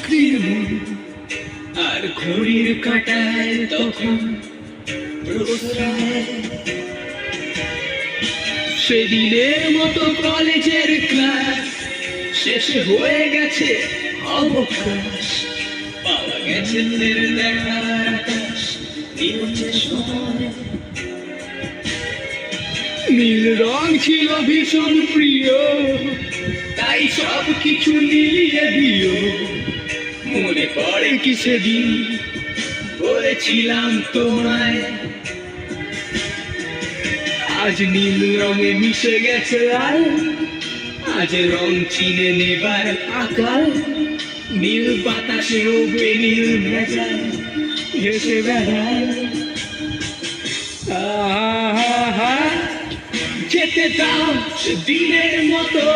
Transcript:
চাকরির মন আর ঘড়ির কাঁটায় তখন প্রশ্রয়। সেদিনের মতো কলেজের ক্লাস শেষে হয়ে গেছে অবকাশ, পাওয়া গেছে ফের দেখার আকাশ, নিচ্ছে সময়। নীল রং ছিল ভীষণ প্রিয়, তাই সব কিছু মিলিয়ে দিও। মনে পড়ে কি সেদিন বলেছিলাম তোমায়, আজ নীল রঙে মিশে গেছে লাল, আজ রং চিনে নেবার আকাল। নীল বাতাসেও বেনীল ভেজাল ভেসে বেড়ায়। আহা, যেতে দাও সে দিনের মতো,